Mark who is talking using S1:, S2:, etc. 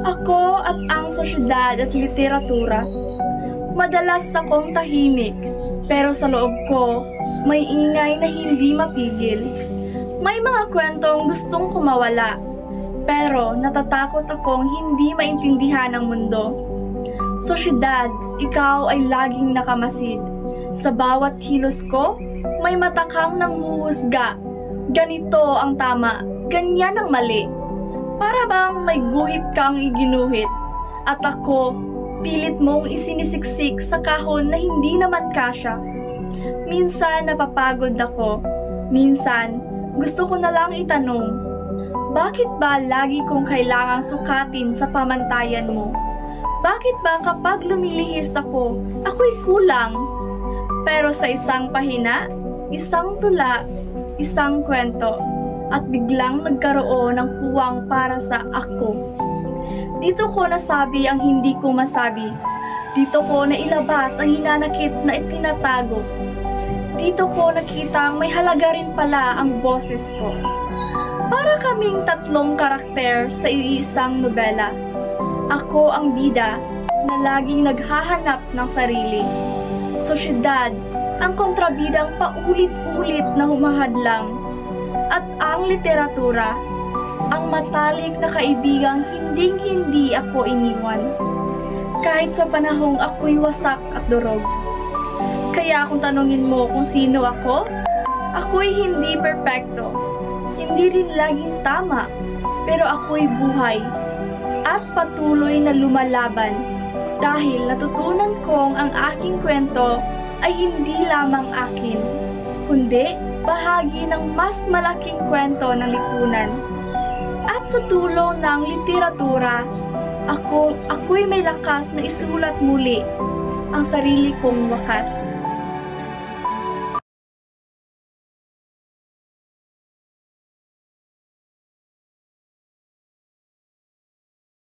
S1: Ako at ang sosyedad at literatura. Madalas akong tahimik, pero sa loob ko, may ingay na hindi mapigil. May mga kwentong gustong kumawala, pero natatakot akong hindi maintindihan ng mundo. Sosyedad, ikaw ay laging nakamasid. Sa bawat kilos ko, may matakang nanghuhusga. Ganito ang tama, ganyan ang mali. Para bang may guhit kang iginuhit, at ako, pilit mong isinisiksik sa kahon na hindi naman kasya. Minsan napapagod ako, minsan gusto ko na lang itanong, bakit ba lagi kong kailangang sukatin sa pamantayan mo? Bakit ba kapag lumilihis ako, ako'y kulang? Pero sa isang pahina, isang tula, isang kwento, at biglang nagkaroon ng puwang para sa ako. Dito ko nasabi ang hindi ko masabi. Dito ko nailabas ang hinanakit na itinatago. Dito ko nakita may halaga rin pala ang boses ko. Para kaming tatlong karakter sa iisang nobela. Ako ang bida na laging naghahanap ng sarili. Sosyedad, ang kontrabidang paulit-ulit na humahadlang. At ang literatura, ang matalik na kaibigang hinding-hindi ako iniwan. Kahit sa panahong ako'y wasak at durog. Kaya kung tanungin mo kung sino ako, ako'y hindi perpekto. Hindi rin laging tama, pero ako'y buhay. At patuloy na lumalaban. Dahil natutunan kong ang aking kwento ay hindi lamang akin, kundi bahagi ng mas malaking kwento ng lipunan. At sa tulong ng literatura, ako'y may lakas na isulat muli ang sarili kong wakas.